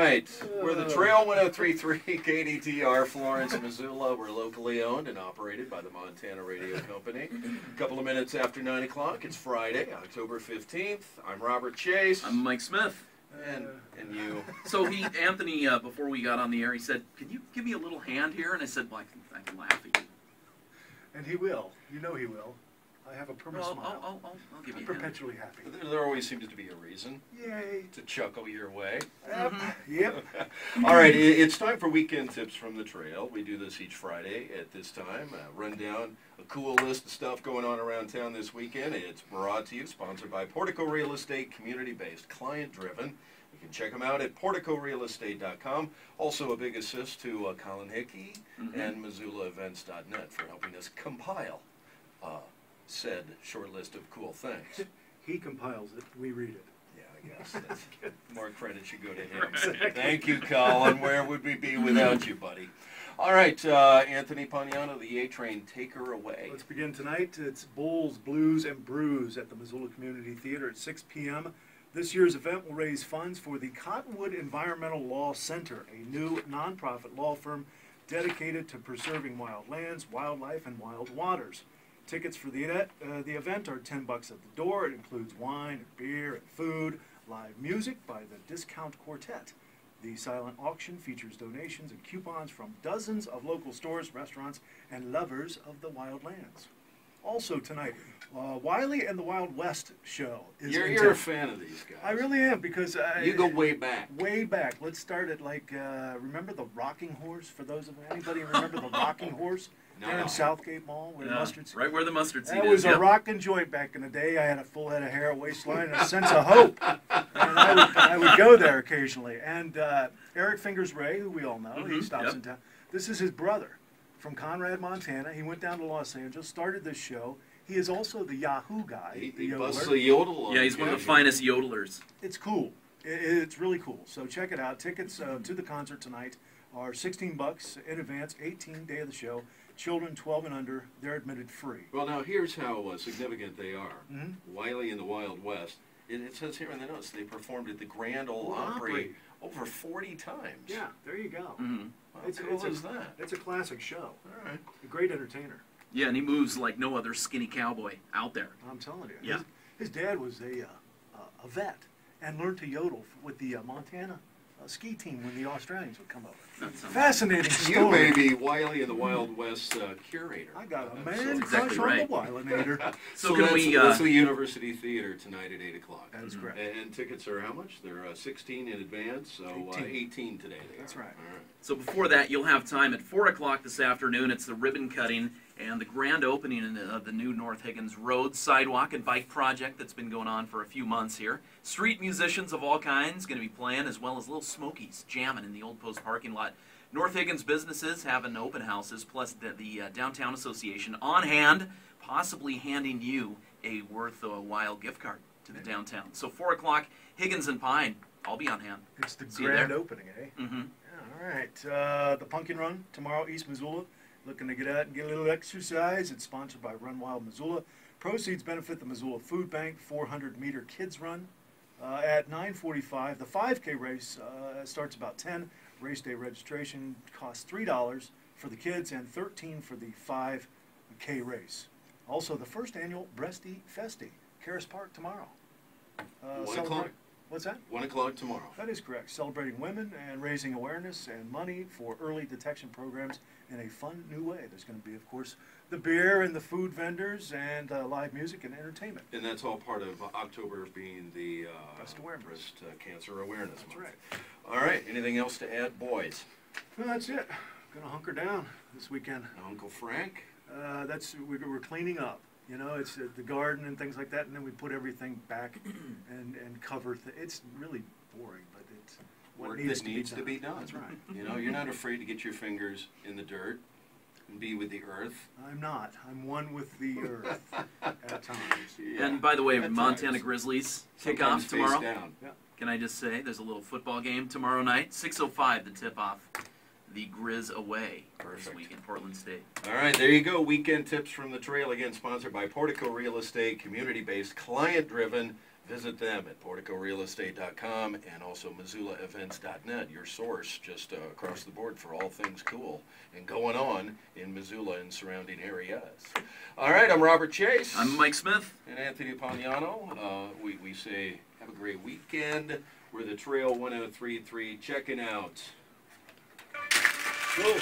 right, we're the Trail 103.3 KDTR, Florence, Missoula. We're locally owned and operated by the Montana Radio Company. A couple of minutes after 9 o'clock, it's Friday, October 15th. I'm Robert Chase. I'm Mike Smith. And you. So Anthony, before we got on the air, he said, "Can you give me a little hand here?" And I said, "Well, I can laugh at you." And he will. You know he will. I have a permanent smile. I'll give you I'm a hand. perpetually happy. There always seems to be a reason Yay. to chuckle your way. Yep. All right, it's time for Weekend Tips from the Trail. We do this each Friday at this time. Run down a cool list of stuff going on around town this weekend. It's brought to you, sponsored by Portico Real Estate, community-based, client-driven. You can check them out at porticorealestate.com. Also a big assist to Colin Hickey and MissoulaEvents.net for helping us compile said short list of cool things. He compiles it. We read it. Yeah, I guess. That's, more credit should go to him. Exactly. Thank you, Colin. Where would we be without you, buddy? All right, Anthony Pagnano, the A-Train, take her away. Let's begin tonight. It's Bulls, Blues, and Brews at the Missoula Community Theater at 6 p.m. This year's event will raise funds for the Cottonwood Environmental Law Center, a new nonprofit law firm dedicated to preserving wild lands, wildlife, and wild waters. Tickets for the event are $10 at the door. It includes wine, and beer, and food, live music by the Discount Quartet. The silent auction features donations and coupons from dozens of local stores, restaurants, and lovers of the wild lands. Also tonight, Wiley and the Wild West show is You're a fan of these guys. I really am, because you go way back. Way back. Let's start at remember the Rocking Horse? For those of anybody remember the Rocking Horse? No. There in Southgate Mall, where the mustard seed. Right where the mustard seed That is. was a rockin' joint back in the day. I had a full head of hair, a waistline, and a sense of hope. And I would go there occasionally. And Eric Fingers Ray, who we all know, he stops in town. This is his brother from Conrad, Montana. He went down to Los Angeles, started this show. He is also the Yahoo guy. He busts a yodel. Yeah, he's one of the finest yodelers. It's cool. It's really cool. So check it out. Tickets to the concert tonight are $16 in advance, 18 day of the show. Children 12 and under, they're admitted free. Well, now here's how significant they are. Wiley and the Wild West. It says here in the notes they performed at the Grand Ole Opry over 40 times. Yeah, there you go. How cool is that? It's a classic show. All right. A great entertainer. Yeah, and he moves like no other skinny cowboy out there. I'm telling you. Yeah. His dad was a vet and learned to yodel with the Montana ski team when the Australians would come over. Fascinating story. You may be Wiley and the Wild West curator. I got a man exactly crush right. on the Wilinator. So can that's the University Theater tonight at 8 o'clock. That is correct. And tickets are how much? They're 16 in advance, so 18 today. That's right. All right. So before that, you'll have time at 4 o'clock this afternoon. It's the ribbon cutting and the grand opening of the new North Higgins Road sidewalk and bike project that's been going on for a few months here. Street musicians of all kinds going to be playing, as well as Little Smokies jamming in the Old Post parking lot. North Higgins businesses having open houses, plus the Downtown Association on hand, possibly handing you a worthwhile gift card to the downtown. So 4 o'clock, Higgins and Pine, I'll be on hand. It's the See you grand there. opening, eh? Mm-hmm. Yeah, all right. The Pumpkin Run tomorrow, East Missoula. Looking to get out and get a little exercise. It's sponsored by Run Wild Missoula. Proceeds benefit the Missoula Food Bank 400-meter kids run at 9:45. The 5K race starts about 10. Race day registration costs $3 for the kids and $13 for the 5K race. Also, the first annual Breasty Festi, Karis Park tomorrow. 1 o'clock. What's that? 1 o'clock tomorrow. That is correct. Celebrating women and raising awareness and money for early detection programs in a fun new way. There's going to be, of course, the beer and the food vendors and live music and entertainment. And that's all part of October being the Breast awareness. Breast Cancer Awareness That's Month. right. All right. Anything else to add, boys? Well, that's it. Going to hunker down this weekend. Uncle Frank? We're cleaning up. You know, it's the garden and things like that, and then we put everything back and cover. It's really boring, but it's what Work needs that needs to be done. That's right. You know, you're not afraid to get your fingers in the dirt and be with the earth. I'm not. I'm one with the earth at times. Yeah. And by the way, At Montana times. Grizzlies Sometimes kickoff tomorrow. face down. Yeah. Can I just say there's a little football game tomorrow night, 6:05 the tip-off. The Grizz away this Perfect. week in Portland State. All right, there you go. Weekend Tips from the Trail, again, sponsored by Portico Real Estate, community-based, client-driven. Visit them at porticorealestate.com and also MissoulaEvents.net, your source just across the board for all things cool and going on in Missoula and surrounding areas. All right, I'm Robert Chase. I'm Mike Smith. And Anthony Pagnano. We say have a great weekend. We're the Trail 103.3 checking out. Cool.